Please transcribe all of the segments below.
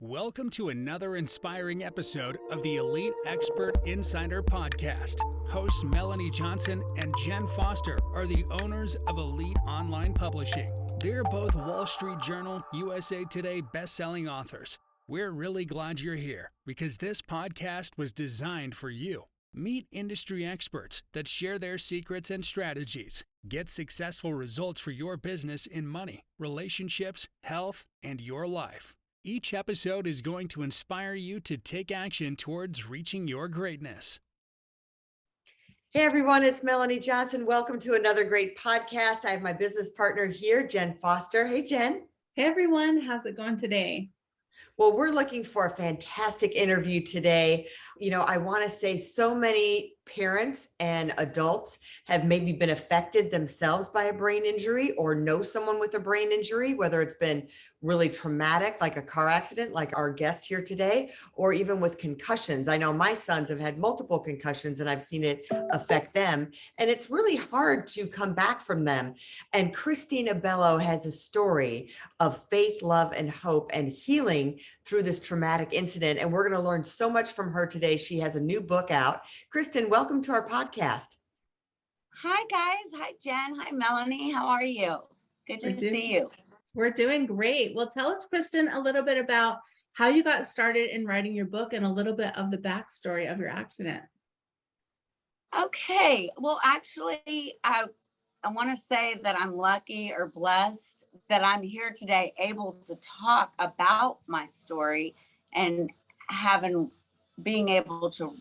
Welcome to another inspiring episode of the Elite Expert Insider Podcast. Hosts Melanie Johnson and Jenn Foster are the owners of Elite Online Publishing. They're both Wall Street Journal, USA Today best-selling authors. We're really glad you're here because this podcast was designed for you. Meet industry experts that share their secrets and strategies. Get successful results for your business in money, relationships, health, and your life. Each episode is going to inspire you to take action towards reaching your greatness. Hey everyone, it's Melanie Johnson. Welcome to another great podcast. I have my business partner here, Jenn Foster. Hey, Jenn. Hey everyone, how's it going today? Well, we're looking for a fantastic interview today. I want to say so many parents and adults have maybe been affected themselves by a brain injury or know someone with a brain injury, whether it's been really traumatic, like a car accident, like our guest here today, or even with concussions. I know my sons have had multiple concussions and I've seen it affect them. And it's really hard to come back from them. And Kristin Abello has a story of faith, love, and hope and healing through this traumatic incident. And we're going to learn so much from her today. She has a new book out. Kristin, welcome to our podcast. Hi, guys. Hi, Jenn. Hi, Melanie. How are you? Good to see you. We're doing great. Well, tell us, Kristin, a little bit about how you got started in writing your book and a little bit of the backstory of your accident. Okay. Well, actually, I want to say that I'm lucky or blessed that I'm here today able to talk about my story and being able to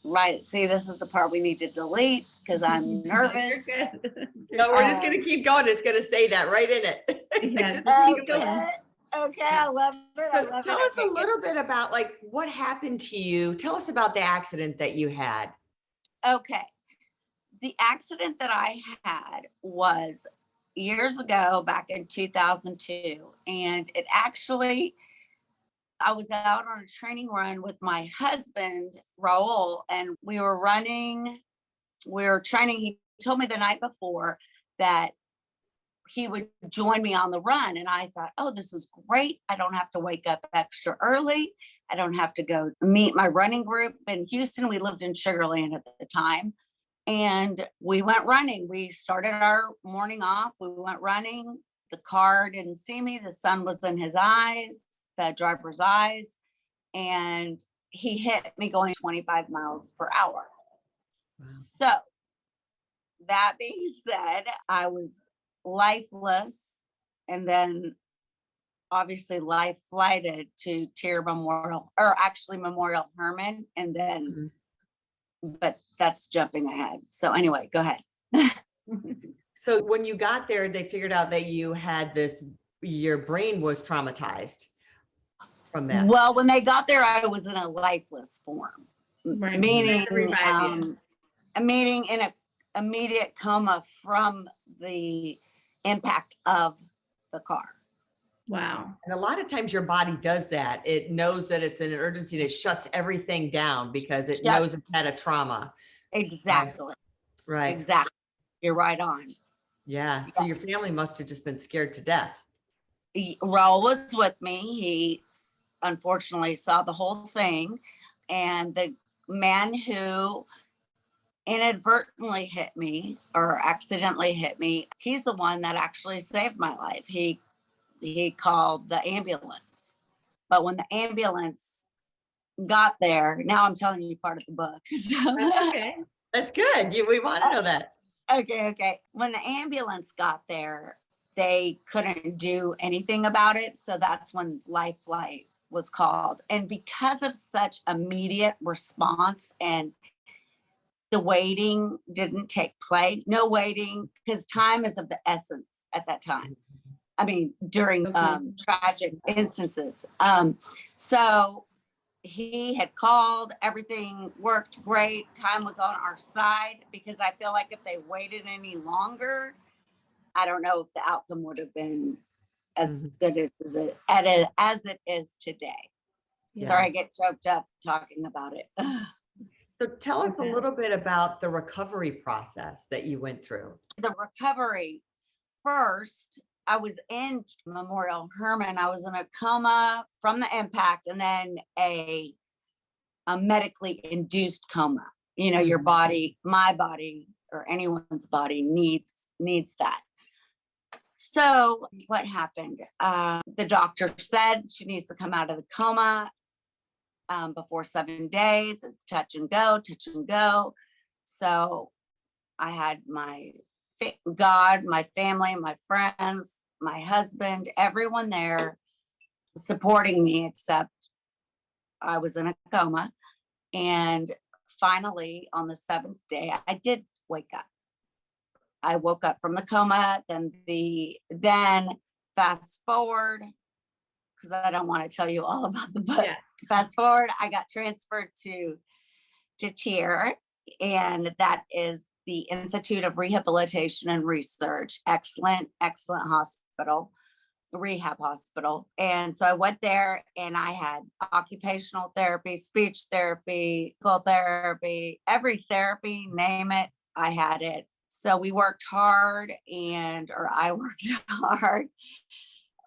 write it. See, this is the part we need to delete because I'm nervous. No, we're just going to keep going. It's going to say that right in it. Okay, I love it. So tell us a little bit about what happened to you. Tell us about the accident that you had. Okay. The accident that I had was years ago, back in 2002. And it actually, I was out on a training run with my husband, Raul, and we were training. He told me the night before that he would join me on the run. And I thought, oh, this is great. I don't have to wake up extra early. I don't have to go meet my running group in Houston. We lived in Sugar Land at the time. And we went running. We started our morning off. We went running. The car didn't see me. The sun was in his eyes, the driver's eyes. And he hit me going 25 miles per hour. Wow. So that being said, I was lifeless. And then obviously life flighted to Memorial Herman. And then, but that's jumping ahead. So anyway, go ahead. So when you got there, they figured out that you had your brain was traumatized from that. Well, when they got there, I was in a lifeless form, right. meaning in a immediate coma from the impact of the car. Wow. And a lot of times your body does that. It knows that it's an emergency and it shuts everything down because it knows it's had a trauma. Exactly. Right. Exactly. You're right on. Yeah. So your family must have just been scared to death. Raul was with me. He unfortunately saw the whole thing. And the man who inadvertently hit me or accidentally hit me, he's the one that actually saved my life. He called the ambulance. But when the ambulance got there, now I'm telling you part of the book. Okay. That's good. We want to know that. Okay. When the ambulance got there, they couldn't do anything about it. So that's when life flight was called. And because of such immediate response and the waiting didn't take place, no waiting, because time is of the essence at that time. I mean, during tragic instances. So he had called, everything worked great. Time was on our side because I feel like if they waited any longer, I don't know if the outcome would have been as good as it is today. Yeah. Sorry, I get choked up talking about it. So tell us a little bit about the recovery process that you went through. The recovery, first, I was in Memorial Hermann. I was in a coma from the impact, and then a medically induced coma. You know, your body, my body, or anyone's body needs that. So what happened? The doctor said she needs to come out of the coma before 7 days. It's touch and go, touch and go. So I had my God, my family, my friends, my husband, everyone there supporting me, except I was in a coma. And finally, on the 7th day, I did wake up. I woke up from the coma. Then fast forward, because I don't want to tell you all about the book. Yeah. Fast forward, I got transferred to TIER, and that is the Institute of Rehabilitation and Research. Excellent hospital, rehab hospital. And so I went there, and I had occupational therapy, speech therapy, physical therapy, every therapy, name it, I had it. So we worked hard, or I worked hard.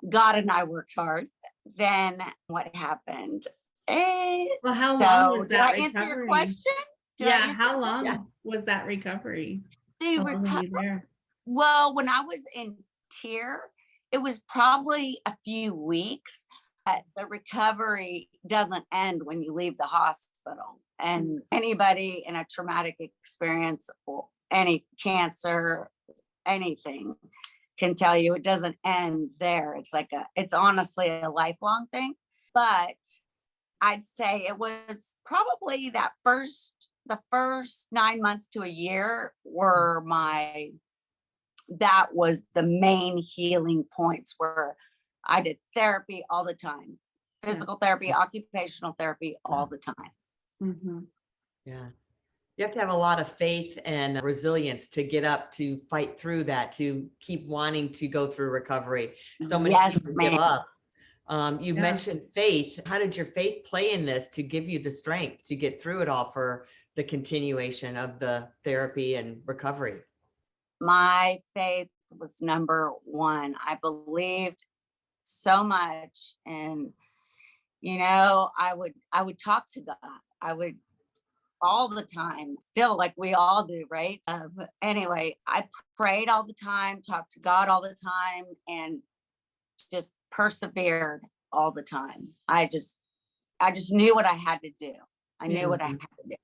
God and I worked hard. Then what happened? Well, how long was that recovery? Did I answer your question? How long was that recovery? Well, when I was in TIER, it was probably a few weeks. The recovery doesn't end when you leave the hospital. And anybody in a traumatic experience or any cancer, anything, can tell you it doesn't end there. It's honestly a lifelong thing. But I'd say it was probably the first 9 months to a year that was the main healing points, where I did therapy all the time, physical therapy, occupational therapy all the time. Mm-hmm. Yeah. You have to have a lot of faith and resilience to get up, to fight through that, to keep wanting to go through recovery. So many people give up. You mentioned faith. How did your faith play in this to give you the strength to get through it all for the continuation of the therapy and recovery? My faith was number one. I believed so much, and I would talk to God. I would all the time, still, like we all do, right? Anyway, I prayed all the time, talked to God all the time, and just persevered all the time. I just knew what I had to do. I knew what I had to do.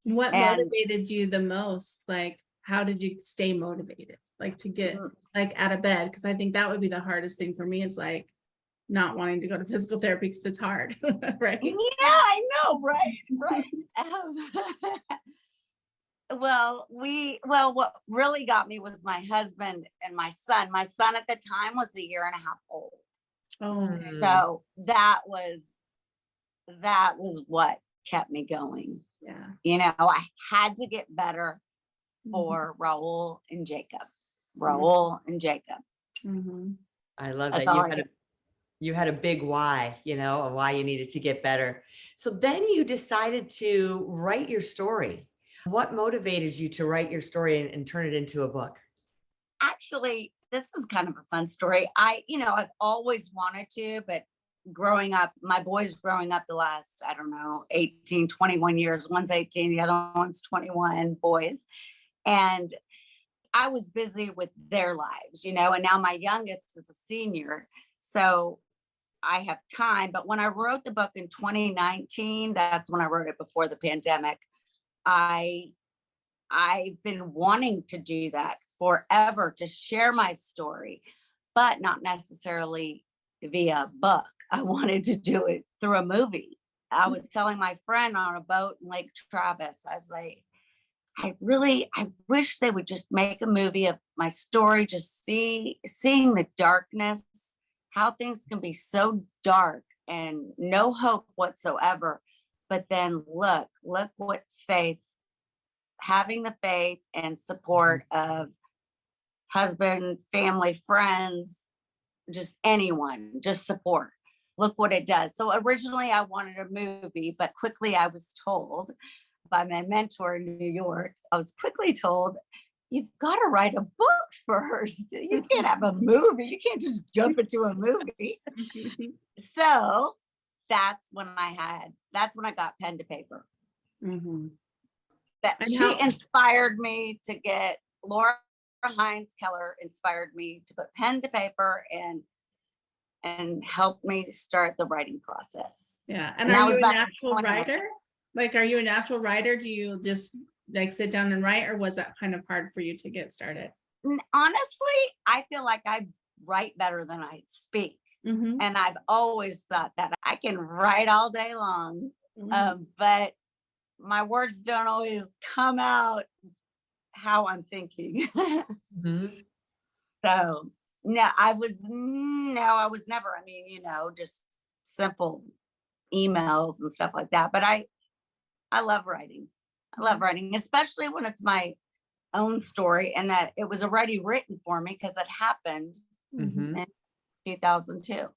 What motivated you the most? Like, how did you stay motivated? Like, to get out of bed? Because I think that would be the hardest thing for me, is like not wanting to go to physical therapy because it's hard, right? Yeah, I know, right? What really got me was my husband and my son. My son at the time was 1.5 years old. Oh, so that was what kept me going. Yeah. I had to get better for Raul and Jacob. Mm-hmm. I love that. You had a big why, of why you needed to get better. So then you decided to write your story. What motivated you to write your story and turn it into a book? Actually, this is kind of a fun story. I've always wanted to, but growing up, my boys growing up the last, 18, 21 years, one's 18, the other one's 21 boys. And I was busy with their lives, and now my youngest is a senior. So I have time. But when I wrote the book in 2019, that's when I wrote it, before the pandemic. I've been wanting to do that forever, to share my story, but not necessarily via book. I wanted to do it through a movie. I was telling my friend on a boat in Lake Travis, I was like, I wish they would just make a movie of my story, just seeing the darkness, how things can be so dark and no hope whatsoever. But then look what having the faith and support of husband, family, friends, just anyone, just support. Look what it does. So originally I wanted a movie, but quickly I was told by my mentor in New York, you've got to write a book first. You can't have a movie. You can't just jump into a movie. So that's when I got pen to paper. Mhm. That And she inspired me to get Laura Hines Keller inspired me to put pen to paper and helped me start the writing process. Yeah. And that are was you a back in natural 2019. writer? Like, are you a natural writer? Do you just like sit down and write, or was that kind of hard for you to get started? Honestly, I feel like I write better than I speak. Mhm. And I've always thought that I can write all day long, Mhm. but my words don't always come out how I'm thinking. Mhm. So I was never, I mean, just simple emails and stuff like that. But I love writing. I love writing, especially when it's my own story and that it was already written for me because it happened Mhm. in 2002.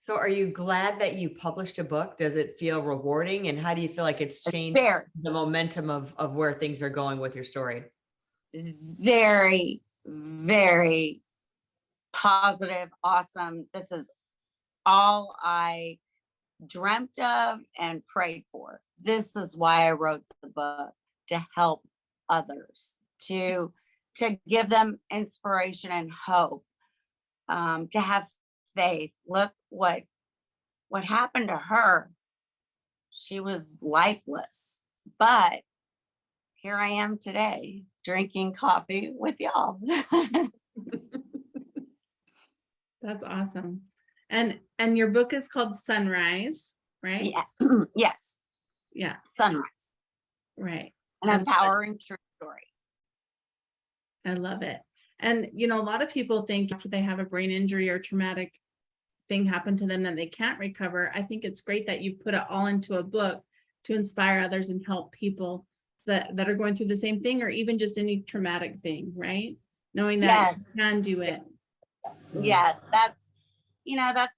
So are you glad that you published a book? Does it feel rewarding? And how do you feel like it's changed Very, the momentum of where things are going with your story? very, very positive, awesome. This is all I dreamt of and prayed for. This is why I wrote the book, to help others, to give them inspiration and hope, to have faith. Look what happened to her. She was lifeless, but here I am today drinking coffee with y'all. That's awesome. And your book is called Sunrise, right? Yeah. Yes. Yeah, Sunrise, right. an I love it. empowering true story. I love it. And a lot of people think after they have a brain injury or traumatic thing happen to them that they can't recover. I think it's great that you put it all into a book to inspire others and help people that are going through the same thing, or even just any traumatic thing, right? Knowing that Yes. you can do it. Yes, that's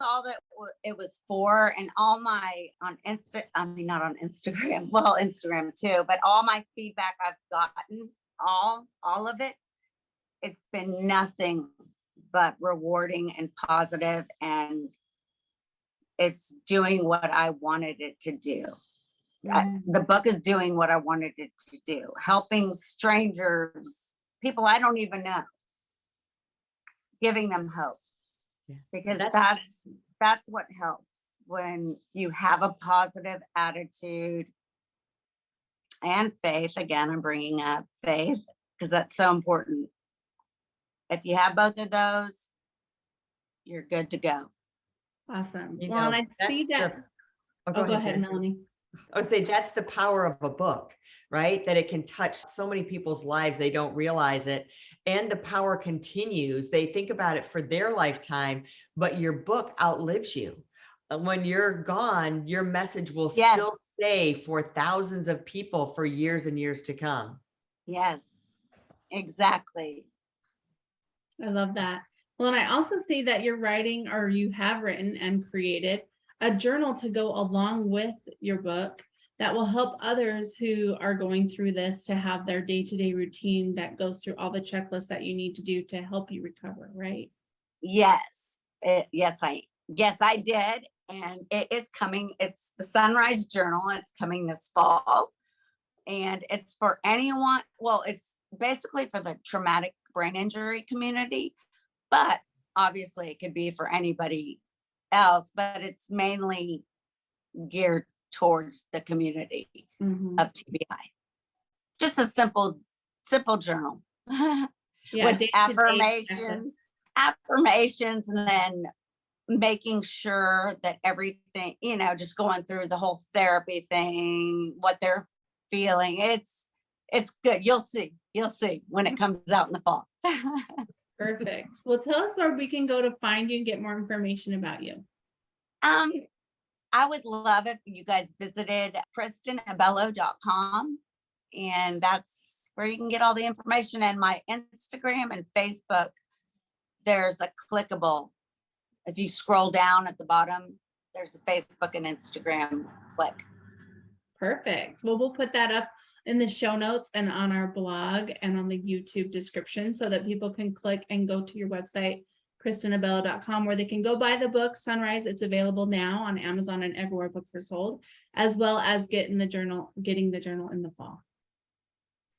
all that it was for. And all my not on Instagram, well, Instagram too, but all my feedback I've gotten, all of it, it's been nothing but rewarding and positive, and it's doing what I wanted it to do. The book is doing what I wanted it to do, helping strangers, people I don't even know, giving them hope. Yeah. Because that's what helps when you have a positive attitude and faith. Again, I'm bringing up faith because that's so important. If you have both of those, you're good to go. Awesome. You Well, know, and I see that. go Go ahead, Jen. Melanie. I would say that's the power of a book, right? That it can touch so many people's lives. They don't realize it. And the power continues. They think about it for their lifetime, but your book outlives you. When you're gone, your message will still stay for thousands of people for years and years to come. Yes, exactly. I love that. Well, and I also see that you're writing, or you have written and created a journal to go along with your book that will help others who are going through this to have their day-to-day routine that goes through all the checklists that you need to do to help you recover, right? Yes. Yes, I did. And it is coming. It's the Sunrise Journal. It's coming this fall. And it's for anyone. Well, it's basically for the traumatic brain injury community, but obviously it could be for anybody else, but it's mainly geared towards the community of TBI. Just a simple journal. Yeah, with affirmations, and then making sure that everything, just going through the whole therapy thing, what they're feeling. It's good. You'll see when it comes out in the fall. Perfect. Well, tell us where we can go to find you and get more information about you. I would love if you guys visited KristinAbello.com, and that's where you can get all the information. And my Instagram and Facebook, there's a clickable. If you scroll down at the bottom, there's a Facebook and Instagram click. Perfect. Well, we'll put that up in the show notes and on our blog and on the YouTube description so that people can click and go to your website, KristinAbello.com, where they can go buy the book Sunrise. It's available now on Amazon and everywhere books are sold, as well as getting the journal in the fall.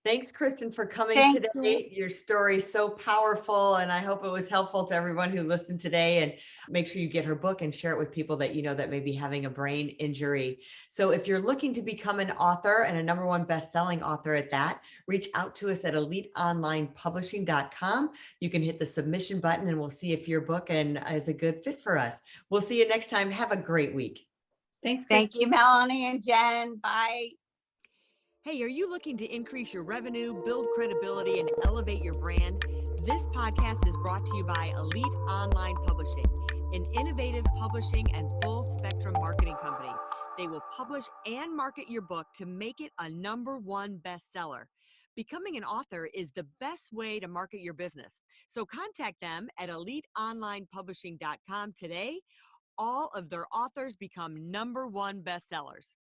Thanks, Kristin, for coming Thank today. Your story is so powerful, and I hope it was helpful to everyone who listened today. And make sure you get her book and share it with people that you know that may be having a brain injury. So if you're looking to become an author and a #1 best-selling author at that, reach out to us at eliteonlinepublishing.com. You can hit the submission button, and we'll see if your book is a good fit for us. We'll see you next time. Have a great week. Thanks, Thank Kristin. you, Melanie and Jen. Bye. Hey, are you looking to increase your revenue, build credibility, and elevate your brand? This podcast is brought to you by Elite Online Publishing, an innovative publishing and full spectrum marketing company. They will publish and market your book to make it a #1 bestseller. Becoming an author is the best way to market your business. So contact them at eliteonlinepublishing.com today. All of their authors become #1 bestsellers.